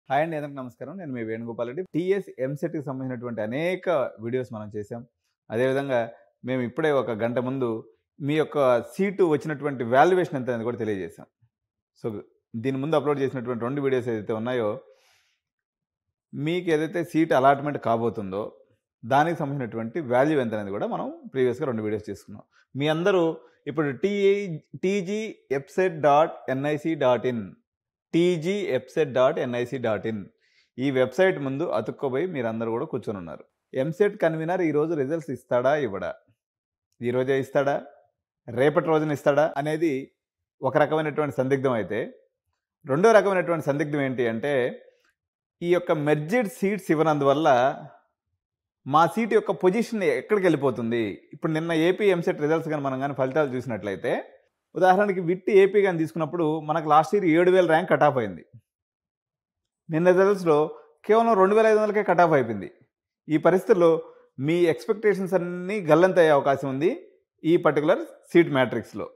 Hi అండి, అందరికీ నమస్కారం. నేను మీ వేణుగోపాల్ రెడ్డి. టీఎస్ ఎంసెట్‌కి సంబంధించినటువంటి అనేక వీడియోస్ మనం చేసాం. అదేవిధంగా మేము ఇప్పుడే ఒక గంట ముందు మీ యొక్క సీటు వచ్చినటువంటి వాల్యుయేషన్ ఎంత అనేది కూడా తెలియజేశాం. సో, దీని ముందు అప్లోడ్ చేసినటువంటి 2 వీడియోస్ ఏదైతే ఉన్నాయో, మీకు ఏదైతే సీట్ అలాట్‌మెంట్ కాబోతుందో, దానికి సంబంధించినటువంటి వాల్యూ ఎంత అనేది కూడా మనం ప్రీవియస్‌గా 2 వీడియోస్ చేసుకున్నాం. మీ అందరూ ఇప్పుడు tgepset.nic.in tgepset.nic.in ఈ వెబ్సైట్ ముందు అతుక్కోబోయి మీరందరూ కూడా కూర్చొని ఉన్నారు. ఎంసెట్ కన్వీనర్ ఈరోజు రిజల్ట్స్ ఇస్తాడా ఇవ్వడా, ఈరోజే ఇస్తాడా రేపటి రోజున ఇస్తాడా అనేది ఒక రకమైనటువంటి సందిగ్ధం అయితే, రెండో రకమైనటువంటి సందిగ్ధం ఏంటి అంటే, ఈ యొక్క మెర్జ్డ్ సీట్స్ ఇవ్వనందువల్ల మా సీట్ యొక్క పొజిషన్ ఎక్కడికి వెళ్ళిపోతుంది. ఇప్పుడు నిన్న ఏపీ ఎంసెట్ రిజల్ట్స్ కానీ మనం కానీ ఫలితాలు చూసినట్లయితే, ఉదాహరణకి విట్టి ఏపీ కానీ తీసుకున్నప్పుడు మనకు last year 7,000 rank cut off అయింది. నిన్న రిజల్ట్స్లో కేవలం 2,500కే కట్ ఆఫ్ అయిపోయింది. ఈ పరిస్థితుల్లో మీ ఎక్స్పెక్టేషన్స్ అన్నీ గల్లంత అయ్యే అవకాశం ఉంది ఈ పర్టికులర్ సీట్ మ్యాట్రిక్స్లో.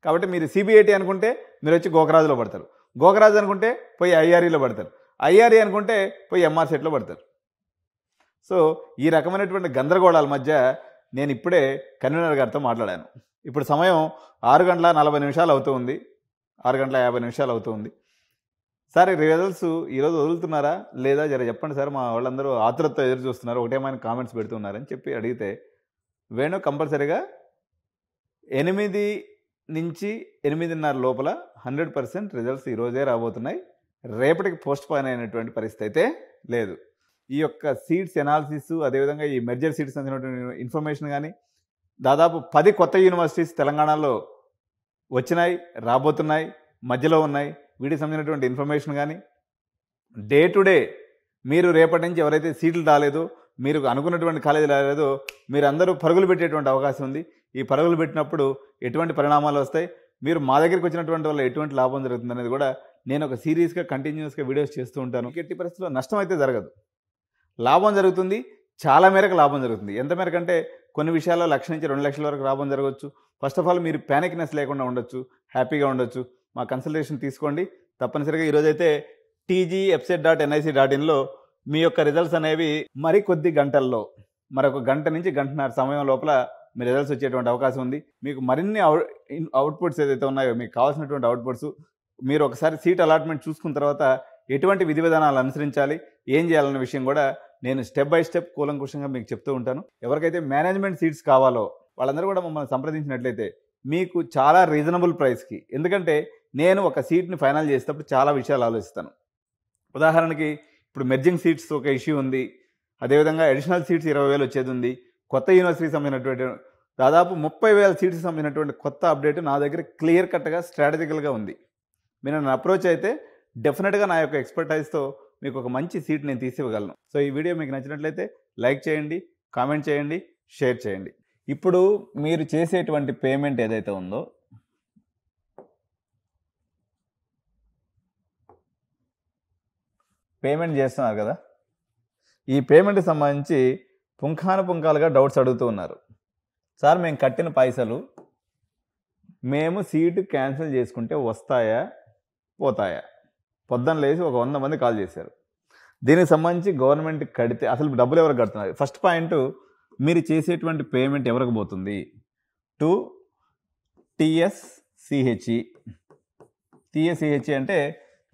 కాబట్టి మీరు సిబిఐటి అనుకుంటే మీరు వచ్చి గోకరాజులో పడతారు, గోకరాజు అనుకుంటే పోయి ఐఆర్ఈలో పడతారు, ఐఆర్ఈ అనుకుంటే పోయి ఎంఆర్ సెట్లో పడతారు. సో ఈ రకమైనటువంటి గందరగోళాల మధ్య నేను ఇప్పుడే కన్వీనర్ గారితో మాట్లాడాను. ఇప్పుడు సమయం 6:40 అవుతూ ఉంది, 6:50 అవుతూ ఉంది. సార్ ఈ రిజల్ట్స్ ఈరోజు వదులుతున్నారా లేదా జర చెప్పండి సార్, మా వాళ్ళందరూ ఆతురతతో ఎదురు చూస్తున్నారు, ఒకటేమైనా కామెంట్స్ పెడుతున్నారని చెప్పి అడిగితే, వేణు కంపల్సరీగా 8 నుంచి 8:30 లోపల 100% రిజల్ట్స్ ఈరోజే రాబోతున్నాయి, రేపటికి పోస్ట్ పోన్ అయినటువంటి పరిస్థితి అయితే లేదు. ఈ యొక్క సీట్స్ ఎనాలిసిస్, అదేవిధంగా ఈ మెర్జర్ సీట్స్ అనేటువంటి ఇన్ఫర్మేషన్ కానీ దాదాపు 10 కొత్త యూనివర్సిటీస్ తెలంగాణలో వచ్చినాయి, రాబోతున్నాయి, మధ్యలో ఉన్నాయి. వీటికి సంబంధించినటువంటి ఇన్ఫర్మేషన్ కానీ డే టు డే మీరు రేపటి నుంచి ఎవరైతే సీట్లు రాలేదో, మీరు అనుకున్నటువంటి కాలేజీ రాలేదో, మీరు అందరూ పరుగులు పెట్టేటువంటి అవకాశం ఉంది. ఈ పరుగులు పెట్టినప్పుడు ఎటువంటి పరిణామాలు వస్తాయి, మీరు మా దగ్గరికి వచ్చినటువంటి వల్ల ఎటువంటి లాభం జరుగుతుంది అనేది కూడా నేను ఒక సిరీస్గా కంటిన్యూస్గా వీడియోస్ చేస్తూ ఉంటాను. ఎట్టి పరిస్థితుల్లో నష్టం అయితే జరగదు, లాభం జరుగుతుంది, చాలా మేరకు లాభం జరుగుతుంది. ఎంత మేరకు అంటే కొన్ని విషయాల్లో 1,00,000 నుంచి 2,00,000 వరకు లాభం జరగవచ్చు. ఫస్ట్ ఆఫ్ ఆల్ మీరు ప్యానిక్నెస్ లేకుండా ఉండొచ్చు, హ్యాపీగా ఉండొచ్చు. మా కన్సల్టేషన్ తీసుకోండి. తప్పనిసరిగా ఈరోజైతే tgepset.nic.inలో మీ యొక్క రిజల్ట్స్ అనేవి మరికొద్ది గంటల్లో, మరొక గంట నుంచి గంటన్నర సమయం లోపల మీ రిజల్ట్స్ వచ్చేటువంటి అవకాశం ఉంది. మీకు మరిన్ని అవుట్పుట్స్ ఏదైతే ఉన్నాయో, మీకు కావాల్సినటువంటి అవుట్పుట్స్ మీరు ఒకసారి సీట్ అలాట్మెంట్ చూసుకున్న తర్వాత ఎటువంటి విధి విధానాలు అనుసరించాలి, ఏం చేయాలన్న విషయం కూడా నేను స్టెప్ బై స్టెప్ కూలంకుషంగా మీకు చెప్తూ ఉంటాను. ఎవరికైతే మేనేజ్మెంట్ సీట్స్ కావాలో వాళ్ళందరూ కూడా మమ్మల్ని సంప్రదించినట్లయితే మీకు చాలా రీజనబుల్ ప్రైస్కి, ఎందుకంటే నేను ఒక సీట్ని ఫైనల్ చేసేటప్పుడు చాలా విషయాలు ఆలోచిస్తాను. ఉదాహరణకి ఇప్పుడు మెర్జింగ్ సీట్స్ ఒక ఇష్యూ ఉంది, అదేవిధంగా అడిషనల్ సీట్స్ 20,000 వచ్చేది ఉంది, కొత్త యూనివర్సిటీకి సంబంధించినటువంటి దాదాపు 30,000 సీట్స్కి సంబంధించినటువంటి కొత్త అప్డేట్ నా దగ్గర క్లియర్ కట్గా స్ట్రాటజికల్గా ఉంది. మీరు నన్ను అప్రోచ్ అయితే డెఫినెట్గా నా యొక్క ఎక్స్పర్టైజ్తో మీకు ఒక మంచి సీట్ నేను తీసివ్వగలను. సో ఈ వీడియో మీకు నచ్చినట్లయితే లైక్ చేయండి, కామెంట్ చేయండి, షేర్ చేయండి. ఇప్పుడు మీరు చేసేటువంటి పేమెంట్ ఏదైతే ఉందో, పేమెంట్ చేస్తున్నారు కదా, ఈ పేమెంట్కి సంబంధించి పుంఖానుపుంఖాలుగా డౌట్స్ అడుగుతూ ఉన్నారు. సార్ మేము కట్టిన పైసలు మేము సీటు క్యాన్సిల్ చేసుకుంటే వస్తాయా పోతాయా? పొద్దున్న లేచి ఒక 100 మంది కాల్ చేశారు. దీనికి సంబంధించి గవర్నమెంట్ కడితే అసలు డబ్బులు ఎవరికి కడుతున్నారు? ఫస్ట్ పాయింట్, మీరు చేసేటువంటి పేమెంట్ ఎవరికి పోతుంది? To TSCHE. TSCHE అంటే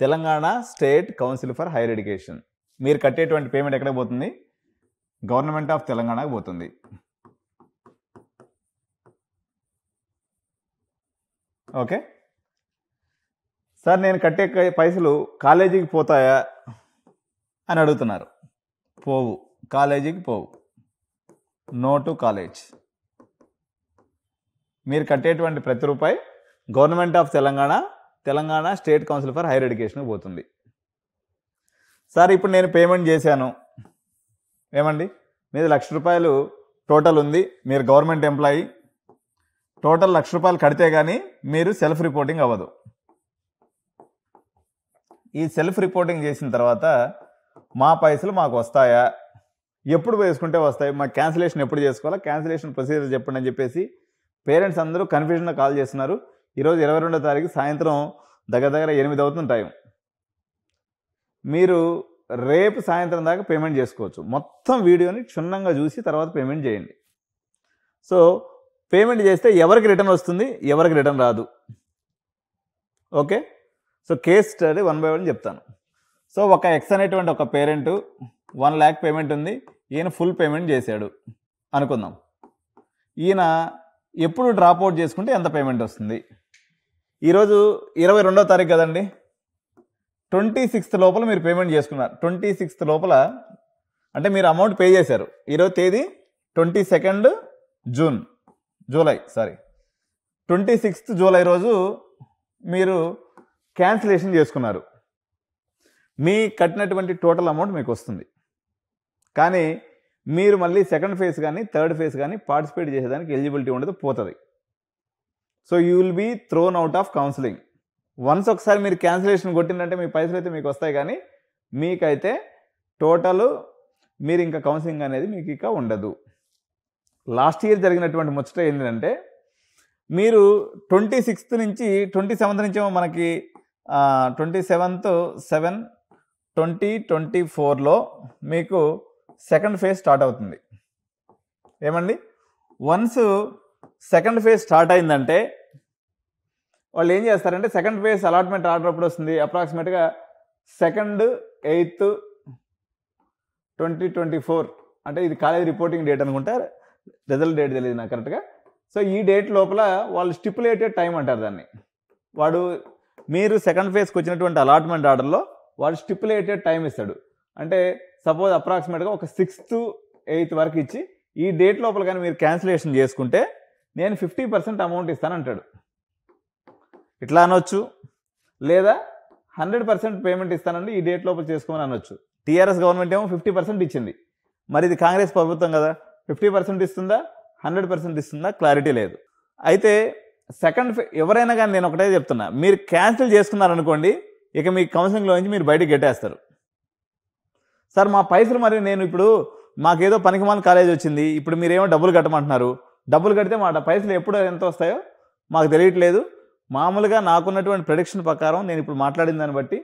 Telangana state council for higher education. మీరు కట్టేటువంటి పేమెంట్ ఎక్కడికి పోతుంది? గవర్నమెంట్ ఆఫ్ తెలంగాణకు పోతుంది. ఓకే సార్, నేను కట్టే పైసలు కాలేజీకి పోతాయా అని అడుగుతున్నారు. పోవు, కాలేజీకి పోవు. No to college. మీరు కట్టేటువంటి ప్రతి రూపాయి government of Telangana, Telangana state council for higher ఎడ్యుకేషన్కి పోతుంది. సార్ ఇప్పుడు నేను పేమెంట్ చేశాను, ఏమండి మీది ₹1,00,000 టోటల్ ఉంది, మీరు గవర్నమెంట్ ఎంప్లాయీ, టోటల్ ₹1,00,000 కడితే కానీ మీరు సెల్ఫ్ రిపోర్టింగ్ అవ్వదు. ఈ సెల్ఫ్ రిపోర్టింగ్ చేసిన తర్వాత మా పైసలు మాకు వస్తాయా, ఎప్పుడు వేసుకుంటే వస్తాయి, మా క్యాన్సిలేషన్ ఎప్పుడు చేసుకోవాలా, క్యాన్సిలేషన్ ప్రొసీజర్ చెప్పండి అని చెప్పేసి పేరెంట్స్ అందరూ కన్ఫ్యూజన్గా కాల్ చేస్తున్నారు. ఈరోజు 22వ తారీఖు సాయంత్రం దగ్గర 8 అవుతుంది టైం. మీరు రేపు సాయంత్రం దాకా పేమెంట్ చేసుకోవచ్చు. మొత్తం వీడియోని క్షుణ్ణంగా చూసి తర్వాత పేమెంట్ చేయండి. సో పేమెంట్ చేస్తే ఎవరికి రిటర్న్ వస్తుంది, ఎవరికి రిటర్న్ రాదు. Okay, so case study 1 by 1 చెప్తాను. సో ఒక ఎక్స్ అనేటువంటి ఒక పేరెంట్ 1 lakh పేమెంట్ ఉంది, ఈయన ఫుల్ పేమెంట్ చేశాడు అనుకుందాం. ఈయన ఎప్పుడు డ్రాప్ అవుట్ చేసుకుంటే ఎంత పేమెంట్ వస్తుంది? ఈరోజు 22వ తారీఖు కదండి, 26th లోపల మీరు పేమెంట్ చేసుకున్నారు. 26th లోపల అంటే మీరు అమౌంట్ పే చేశారు. ఈరోజు తేదీ 22nd జూలై 26th జూలై రోజు మీరు క్యాన్సిలేషన్ చేసుకున్నారు. మీ కట్టినటువంటి టోటల్ అమౌంట్ మీకు వస్తుంది. కానీ మీరు మళ్ళీ సెకండ్ ఫేజ్ కానీ థర్డ్ ఫేజ్ కానీ పార్టిసిపేట్ చేసేదానికి ఎలిజిబిలిటీ ఉండదు, పోతుంది. So you will be thrown out of counselling. Once ఒకసారి మీరు క్యాన్సిలేషన్ కొట్టిందంటే మీ పైసలు అయితే మీకు వస్తాయి, కానీ మీకైతే టోటల్ మీరు ఇంకా కౌన్సిలింగ్ అనేది మీకు ఇక ఉండదు. లాస్ట్ ఇయర్ జరిగినటువంటి ముచ్చట ఏంటంటే, మీరు 26th నుంచి 27th నుంచి మనకి 27/7/2024లో మీకు సెకండ్ ఫేజ్ స్టార్ట్ అవుతుంది. ఏమండి, వన్స్ సెకండ్ ఫేజ్ స్టార్ట్ అయిందంటే వాళ్ళు ఏం చేస్తారంటే, సెకండ్ ఫేజ్ అలాట్మెంట్ ఆర్డర్ అప్పుడు వస్తుంది, అప్రాక్సిమేట్గా 2nd 8th 2024, అంటే ఇది కాలేజ్ రిపోర్టింగ్ డేట్ అనుకుంటా, రిజల్ట్ డేట్ తెలియదు నాకు కరెక్ట్గా. సో ఈ డేట్ లోపల వాళ్ళు స్టిపులేటెడ్ టైం అంటారు దాన్ని. మీరు సెకండ్ ఫేజ్కి వచ్చినటువంటి అలాట్మెంట్ ఆర్డర్లో వాడు స్టిపులేటెడ్ టైం ఇస్తాడు. అంటే సపోజ్ అప్రాక్సిమేట్గా ఒక 6th 8th వరకు ఇచ్చి, ఈ డేట్ లోపల కానీ మీరు క్యాన్సిలేషన్ చేసుకుంటే నేను 50% అమౌంట్ ఇస్తానంటాడు. ఇట్లా అనొచ్చు, లేదా 100% పేమెంట్ ఇస్తానండి ఈ డేట్ లోపల చేసుకోమని అనొచ్చు. టీఆర్ఎస్ గవర్నమెంట్ ఏమో 50% ఇచ్చింది, మరి ఇది కాంగ్రెస్ ప్రభుత్వం కదా, 50% ఇస్తుందా 100% ఇస్తుందా క్లారిటీ లేదు. అయితే ఎవరైనా కానీ నేను ఒకటే చెప్తున్నా, మీరు క్యాన్సిల్ చేసుకున్నారనుకోండి, ఇక మీ కౌన్సిలింగ్లో నుంచి మీరు బయటకు గెట్టేస్తారు. సార్ మా పైసలు, మరి నేను ఇప్పుడు మాకేదో పనికిమాల కాలేజ్ వచ్చింది, ఇప్పుడు మీరేమో డబ్బులు కట్టమంటున్నారు, డబ్బులు కడితే మా పైసలు ఎప్పుడు ఎంత వస్తాయో మాకు తెలియట్లేదు. మామూలుగా నాకున్నటువంటి ప్రెడిక్షన్ ప్రకారం నేను ఇప్పుడు మాట్లాడిన దాన్ని బట్టి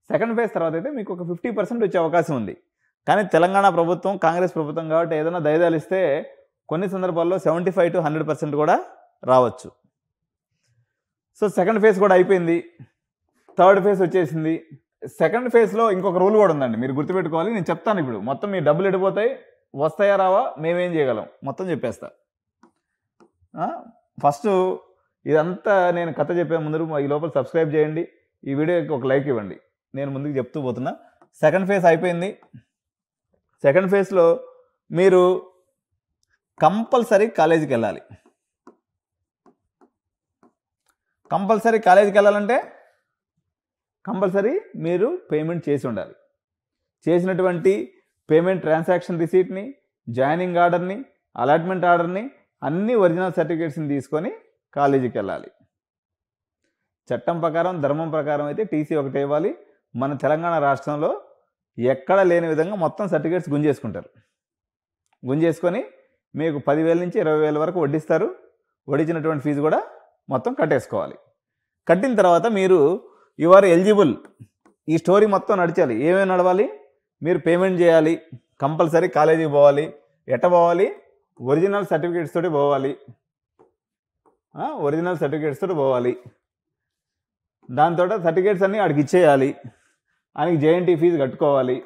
సెకండ్ ఫేజ్ తర్వాత అయితే మీకు ఒక 50% వచ్చే అవకాశం ఉంది. కానీ తెలంగాణ ప్రభుత్వం కాంగ్రెస్ ప్రభుత్వం కాబట్టి ఏదైనా దయదాలు ఇస్తే కొన్ని సందర్భాల్లో 75 to 100% కూడా రావచ్చు. సో సెకండ్ ఫేజ్ కూడా అయిపోయింది, థర్డ్ ఫేజ్ వచ్చేసింది. సెకండ్ ఫేజ్లో ఇంకొక రూల్ కూడా ఉందండి, మీరు గుర్తుపెట్టుకోవాలి. నేను చెప్తాను ఇప్పుడు, మొత్తం మీ డబ్బులు ఎడిపోతాయి, వస్తాయా రావా మేమేం చేయగలం మొత్తం చెప్పేస్తా. ఫస్ట్ ఇదంతా నేను కథ చెప్పే ముందు ఈ లోపల సబ్స్క్రైబ్ చేయండి, ఈ వీడియోకి ఒక లైక్ ఇవ్వండి. నేను ముందుకు చెప్తూ పోతున్నా. సెకండ్ ఫేజ్ అయిపోయింది. సెకండ్ ఫేజ్లో మీరు కంపల్సరీ కాలేజీకి వెళ్ళాలి. కంపల్సరీ కాలేజీకి వెళ్ళాలంటే కంపల్సరీ మీరు పేమెంట్ చేసి ఉండాలి. చేసినటువంటి పేమెంట్ ట్రాన్సాక్షన్ రిసీట్ని, జాయినింగ్ ఆర్డర్ని, అలాట్మెంట్ ఆర్డర్ని, అన్ని ఒరిజినల్ సర్టిఫికేట్స్ని తీసుకొని కాలేజీకి వెళ్ళాలి. చట్టం ప్రకారం ధర్మం ప్రకారం అయితే టీసీ ఒకటి ఇవ్వాలి. మన తెలంగాణ రాష్ట్రంలో ఎక్కడ లేని విధంగా మొత్తం సర్టిఫికేట్స్ గుంజేసుకుంటారు. గుంజేసుకొని మీకు 10,000 నుంచి 20,000 వరకు వడ్డిస్తారు. వడ్డించినటువంటి ఫీజు కూడా మొత్తం కట్టేసుకోవాలి. కట్టిన తర్వాత మీరు యు ఆర్ ఎలిజిబుల్. ఈ స్టోరీ మొత్తం నడిచాలి. ఏమేమి నడవాలి? మీరు పేమెంట్ చేయాలి, కంపల్సరీ కాలేజీకి పోవాలి. ఎట్ట పోవాలి? ఒరిజినల్ సర్టిఫికేట్స్ తోటి పోవాలి. ఒరిజినల్ సర్టిఫికేట్స్ తోటి పోవాలి. దాంతో సర్టిఫికేట్స్ అన్నీ ఆడికి ఇచ్చేయాలి. ఆయనకి జేఎన్టీ ఫీజు కట్టుకోవాలి.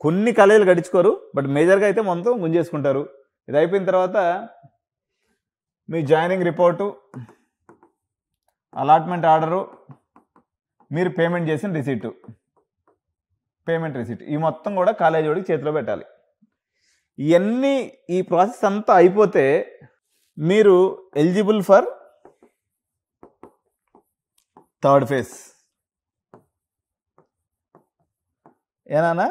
కొన్ని కాలేజీలు కట్టించుకోరు, బట్ మేజర్గా అయితే మొత్తం గుంజేసుకుంటారు. ఇది అయిపోయిన తర్వాత మీ జాయినింగ్ రిపోర్టు, అలాట్మెంట్ ఆర్డరు, మీరు పేమెంట్ చేసిన రిసీటు, పేమెంట్ రిసీట్, ఈ మొత్తం కూడా కాలేజీ వాడికి చేతిలో పెట్టాలి. ఇవన్నీ ఈ ప్రాసెస్ అంతా అయిపోతే మీరు ఎలిజిబుల్ ఫర్ థర్డ్ ఫేజ్. ఏనా?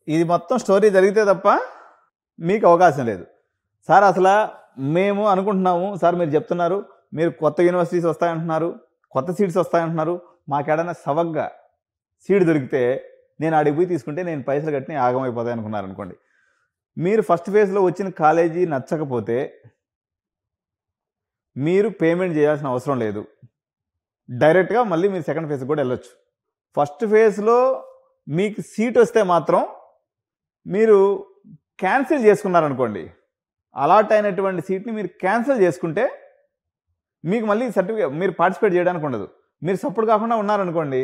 ఇది మొత్తం స్టోరీ జరిగితే తప్ప మీకు అవకాశం లేదు. సార్ అసలు మేము అనుకుంటున్నాము, సార్ మీరు చెప్తున్నారు మీరు కొత్త యూనివర్సిటీస్ వస్తాయంటున్నారు, కొత్త సీట్స్ వస్తాయంటున్నారు, మాకేడైనా సవగ్గా సీట్ దొరికితే నేను అడిగి పోయి తీసుకుంటే నేను పైసలు కట్టి ఆగమైపోతాయి అనుకున్నారు అనుకోండి. మీరు ఫస్ట్ ఫేజ్లో వచ్చిన కాలేజీ నచ్చకపోతే మీరు పేమెంట్ చేయాల్సిన అవసరం లేదు. డైరెక్ట్గా మళ్ళీ మీరు సెకండ్ ఫేజ్కి కూడా వెళ్ళొచ్చు. ఫస్ట్ ఫేజ్లో మీకు సీట్ వస్తే మాత్రం మీరు క్యాన్సిల్ చేసుకున్నారనుకోండి, అలాట్ అయినటువంటి సీట్ని మీరు క్యాన్సిల్ చేసుకుంటే మీకు మళ్ళీ సర్టిఫికేట్ మీరు పార్టిసిపేట్ చేయడానికి ఉండదు. మీరు సపోర్ట్ కాకుండా ఉన్నారనుకోండి,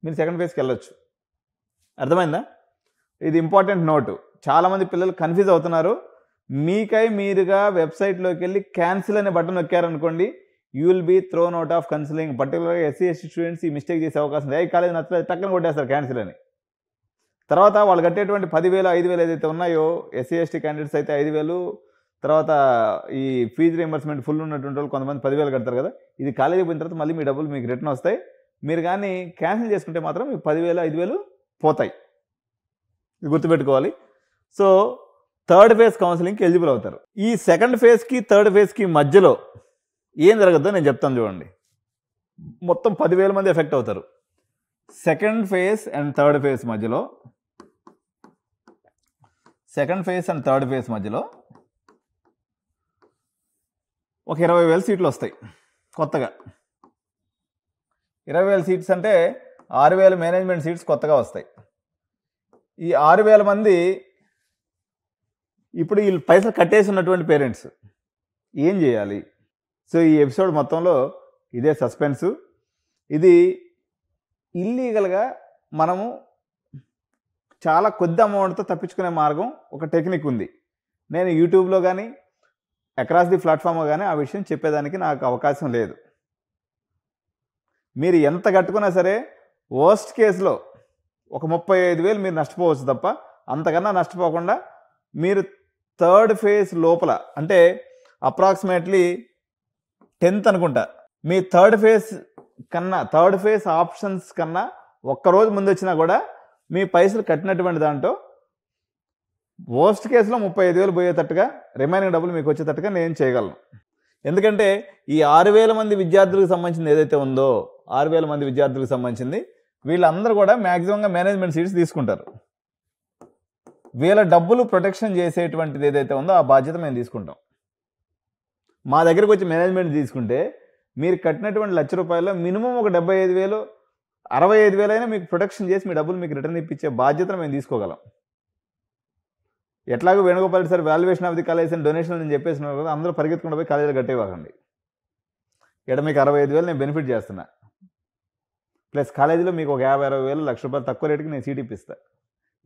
మీరు సెకండ్ ఫేజ్కి వెళ్ళొచ్చు. అర్థమైందా? ఇది ఇంపార్టెంట్ నోటు. చాలామంది పిల్లలు కన్ఫ్యూజ్ అవుతున్నారు. మీకై మీరుగా వెబ్సైట్లోకి వెళ్ళి క్యాన్సిల్ అనే బటన్ నొక్కారనుకోండి, you will be thrown out of counselling. పర్టికులర్గా ఎస్సీ ఎస్టీ స్టూడెంట్స్ ఈ మిస్టేక్ చేసే అవకాశం ఉంది. కాలేజ్ నచ్చలేదు టక్కన కొట్టేస్తారు క్యాన్సిల్ అని. తర్వాత వాళ్ళు కట్టేటువంటి 10,000 5,000 ఏదైతే ఉన్నాయో, ఎస్సీ ఎస్టీ క్యాండిడేట్స్ అయితే 5,000, తర్వాత ఈ ఫీజు రీఎంబర్స్మెంట్ ఫుల్ ఉన్నటువంటి వాళ్ళు కొంతమంది 10,000 కడతారు కదా. ఇది కాలేజీకి పోయిన తర్వాత మళ్ళీ మీ డబ్బులు మీకు రిటర్న్ వస్తాయి. మీరు కానీ క్యాన్సిల్ చేసుకుంటే మాత్రం మీకు 10,000 5,000 పోతాయి. ఇది గుర్తుపెట్టుకోవాలి. సో థర్డ్ ఫేజ్ కౌన్సిలింగ్కి ఎలిజిబుల్ అవుతారు. ఈ సెకండ్ ఫేజ్కి థర్డ్ ఫేజ్కి మధ్యలో ఏం జరగద్దో నేను చెప్తాను చూడండి. మొత్తం 10,000 మంది ఎఫెక్ట్ అవుతారు. Second phase and third phase మధ్యలో ఒక 20,000 సీట్లు వస్తాయి కొత్తగా. 20,000 సీట్స్ అంటే 6,000 మేనేజ్మెంట్ సీట్స్ కొత్తగా వస్తాయి. ఈ 6,000 మంది ఇప్పుడు వీళ్ళు పైసలు కట్టేసి ఉన్నటువంటి పేరెంట్స్ ఏం చేయాలి? సో ఈ ఎపిసోడ్ మొత్తంలో ఇదే సస్పెన్సు. ఇది ఇల్లీగల్గా మనము చాలా కొద్ది అమౌంట్తో తప్పించుకునే మార్గం, ఒక టెక్నిక్ ఉంది. నేను యూట్యూబ్లో కానీ అక్రాస్ ది ప్లాట్ఫామ్లో కానీ ఆ విషయం చెప్పేదానికి నాకు అవకాశం లేదు. మీరు ఎంత కట్టుకున్నా సరే వర్స్ట్ కేసులో ఒక 35,000 మీరు నష్టపోవచ్చు తప్ప అంతకన్నా నష్టపోకుండా మీరు థర్డ్ ఫేజ్ లోపల, అంటే అప్రాక్సిమేట్లీ 10th అనుకుంటా, మీ థర్డ్ ఫేజ్ ఆప్షన్స్ కన్నా ఒక్కరోజు ముందు వచ్చినా కూడా మీ పైసలు కట్టినటువంటి దాంట్లో వర్స్ట్ కేసులో 35,000 పోయేటట్టుగా, రిమైనింగ్ డబ్బులు మీకు వచ్చేటట్టుగా నేను చేయగలను. ఎందుకంటే ఈ 6,000 మంది విద్యార్థులకు సంబంధించింది ఏదైతే ఉందో, 6,000 మంది విద్యార్థులకు సంబంధించింది, వీళ్ళందరూ కూడా మ్యాక్సిమంగా మేనేజ్మెంట్ సీట్స్ తీసుకుంటారు. వీళ్ళ డబ్బులు ప్రొటెక్షన్ చేసేటువంటిది ఏదైతే ఉందో ఆ బాధ్యత మేము తీసుకుంటాం. మా దగ్గరకు వచ్చి మేనేజ్మెంట్ తీసుకుంటే మీరు కట్టినటువంటి ₹1,00,000 మినిమం ఒక 75,000 65,000 అయినా మీకు ప్రొటెక్షన్ చేసి మీ డబ్బులు మీకు రిటర్న్ ఇప్పించే బాధ్యతను మేము తీసుకోగలం. ఎట్లాగో Venugopal sir valuation of the college and donation అని చెప్పేసినారు కదా, అందరూ పరిగెత్తుకుంటూ పోయి కాలేజీలో కట్టేవాకండి. ఇక్కడ మీకు 65,000 నేను బెనిఫిట్ చేస్తున్నా, ప్లస్ కాలేజీలో మీకు ఒక 50,000 ₹1,00,000 తక్కువ రేటుకి నేను సీట్ ఇప్పిస్తాను.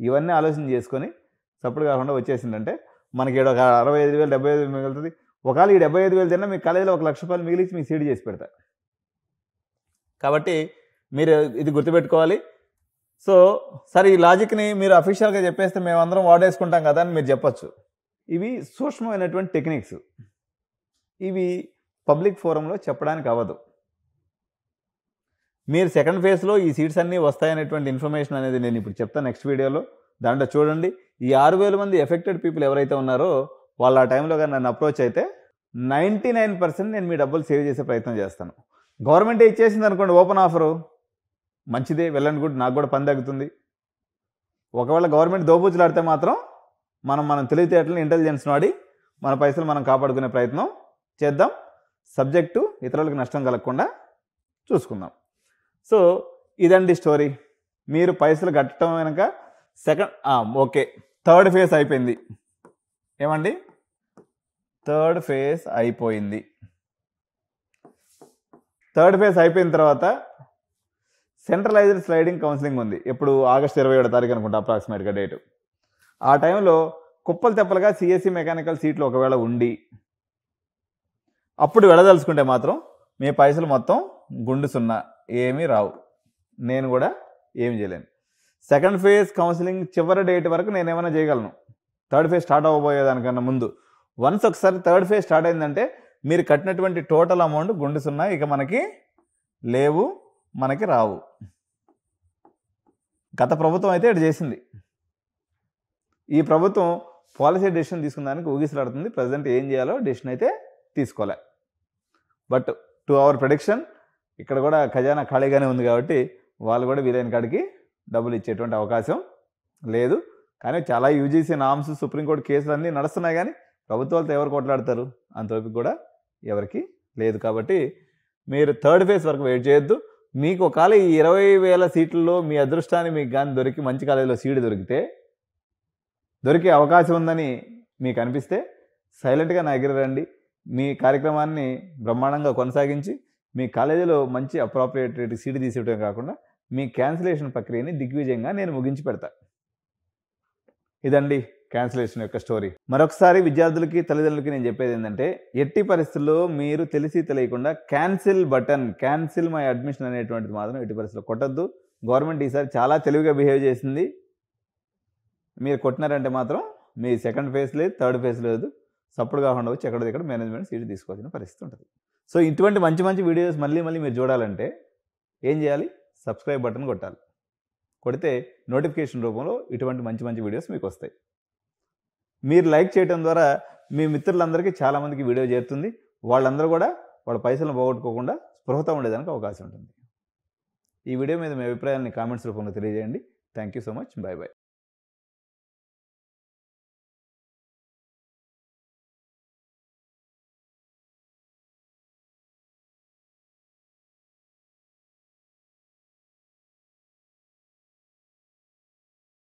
ఇవన్నీ ఆలోచన చేసుకొని సపోర్ట్ కాకుండా వచ్చేసిందంటే మనకి ఇక్కడ ఒక 65,000 75,000 మిగులుతుంది. ఒకవేళ ఈ 75,000 తిన్నా మీకు కాలేజీలో ఒక ₹1,00,000 మిగిలించి మీకు సీట్ చేసి పెడతా. కాబట్టి మీరు ఇది గుర్తుపెట్టుకోవాలి. సో సరే, ఈ లాజిక్ని మీరు అఫీషియల్గా చెప్పేస్తే మేమందరం వాడేసుకుంటాం కదా అని మీరు చెప్పచ్చు. ఇవి సూక్ష్మమైనటువంటి టెక్నిక్స్. ఇవి పబ్లిక్ ఫోరంలో చెప్పడానికి అవ్వదు. మీరు సెకండ్ ఫేజ్లో ఈ సీట్స్ అన్నీ వస్తాయనేటువంటి ఇన్ఫర్మేషన్ అనేది నేను ఇప్పుడు చెప్తాను నెక్స్ట్ వీడియోలో. దాంట్లో చూడండి, ఈ 6,000 మంది ఎఫెక్టెడ్ పీపుల్ ఎవరైతే ఉన్నారో వాళ్ళు ఆ టైంలో కానీ నన్ను అప్రోచ్ అయితే 99% నేను మీ డబ్బులు సేవ్ చేసే ప్రయత్నం చేస్తాను. గవర్నమెంటే ఇచ్చేసింది అనుకోండి ఓపెన్ ఆఫరు, మంచిదే, వెళ్ళండి, గుడ్, నాకు కూడా పని తగ్గుతుంది. ఒకవేళ గవర్నమెంట్ దోబూచులాడితే మాత్రం మనం తెలివితేటలను ఇంటెలిజెన్స్ వాడి మన పైసలు మనం కాపాడుకునే ప్రయత్నం చేద్దాం. సబ్జెక్టు ఇతరులకు నష్టం కలగకుండా చూసుకుందాం. సో ఇదండి స్టోరీ. మీరు పైసలు కట్టడం వెనక ఓకే, థర్డ్ ఫేజ్ అయిపోయింది. ఏమండి, థర్డ్ ఫేజ్ అయిపోయింది. థర్డ్ ఫేజ్ అయిపోయిన తర్వాత సెంట్రలైజ్డ్ స్లైడింగ్ కౌన్సిలింగ్ ఉంది. ఎప్పుడు ఆగస్టు 27వ తారీఖు అనుకుంటా అప్రాక్సిమేట్గా డేటు. ఆ టైంలో కుప్పలు తెప్పలుగా సిఎస్సి మెకానికల్ సీట్లు ఒకవేళ ఉండి అప్పుడు వెళ్ళదలుచుకుంటే మాత్రం మీ పైసలు మొత్తం గుండు సున్నా, ఏమీ రావు. నేను కూడా ఏమి చేయలేను. సెకండ్ ఫేజ్ కౌన్సిలింగ్ చివరి డేట్ వరకు నేను ఏమైనా చేయగలను, థర్డ్ ఫేజ్ స్టార్ట్ అవ్వబోయేదానికన్నా ముందు. వన్స్ ఒకసారి థర్డ్ ఫేజ్ స్టార్ట్ అయిందంటే మీరు కట్టినటువంటి టోటల్ అమౌంట్ గుండు సున్నా, ఇక మనకి లేవు, మనకి రావు. గత ప్రభుత్వం అయితే ఇటు చేసింది. ఈ ప్రభుత్వం పాలసీ డెసిషన్ తీసుకున్న దానికి ఊగిసలాడుతుంది. ప్రజెంట్ ఏం చేయాలో డెసిషన్ అయితే తీసుకోలే. బట్ టు అవర్ ప్రెడిక్షన్ ఇక్కడ కూడా ఖజానా ఖాళీగానే ఉంది కాబట్టి వాళ్ళు కూడా వీలైన కాడికి డబ్బులు ఇచ్చేటువంటి అవకాశం లేదు. కానీ చాలా యూజీసీ నామ్స్, సుప్రీంకోర్టు కేసులు అన్నీ నడుస్తున్నాయి. కానీ ప్రభుత్వాలతో ఎవరు కొట్లాడతారు? అంత ఓపిక కూడా ఎవరికి లేదు. కాబట్టి మీరు థర్డ్ ఫేజ్ వరకు వెయిట్ చేయొద్దు. మీకు ఒకవేళ ఈ 20,000 సీట్లలో మీ అదృష్టాన్ని మీకు కానీ దొరికి మంచి కాలేజీలో సీటు దొరికే అవకాశం ఉందని మీకు అనిపిస్తే సైలెంట్గా నా దగ్గర రండి. మీ కార్యక్రమాన్ని బ్రహ్మాండంగా కొనసాగించి మీ కాలేజీలో మంచి అప్రాప్రియేట్ సీటు తీసేయడమే కాకుండా మీ క్యాన్సిలేషన్ ప్రక్రియని దిగ్విజయంగా నేను ముగించి పెడతా. ఇదండి క్యాన్సిలేషన్ యొక్క స్టోరీ. మరొకసారి విద్యార్థులకి తల్లిదండ్రులకి నేను చెప్పేది ఏంటంటే, ఎట్టి పరిస్థితుల్లో మీరు తెలిసి తెలియకుండా క్యాన్సిల్ మై అడ్మిషన్ అనేటువంటిది మాత్రం ఎట్టి పరిస్థితుల్లో కొట్టద్దు. గవర్నమెంట్ ఈసారి చాలా తెలివిగా బిహేవ్ చేసింది. మీరు కొట్టినారంటే మాత్రం మీ సెకండ్ ఫేజ్ లేదు, థర్డ్ ఫేజ్ లేదు, సప్పుడు కాకుండా వచ్చి ఎక్కడిక్కడ మేనేజ్మెంట్ సీటు తీసుకోవాల్సిన పరిస్థితి ఉంటుంది. సో ఇటువంటి మంచి వీడియోస్ మళ్ళీ మీరు చూడాలంటే ఏం చేయాలి? సబ్స్క్రైబ్ బటన్ కొట్టాలి. కొడితే నోటిఫికేషన్ రూపంలో ఇటువంటి మంచి వీడియోస్ మీకు వస్తాయి. మీరు లైక్ చేయడం ద్వారా మీ మిత్రులందరికీ చాలామందికి వీడియో చేరుతుంది. వాళ్ళందరూ కూడా వాళ్ళ పైసలను పోగొట్టుకోకుండా స్పృహతో ఉండేదానికి అవకాశం ఉంటుంది. ఈ వీడియో మీద మీ అభిప్రాయాన్ని కామెంట్స్ రూపంలో తెలియజేయండి. Thank you so much. By.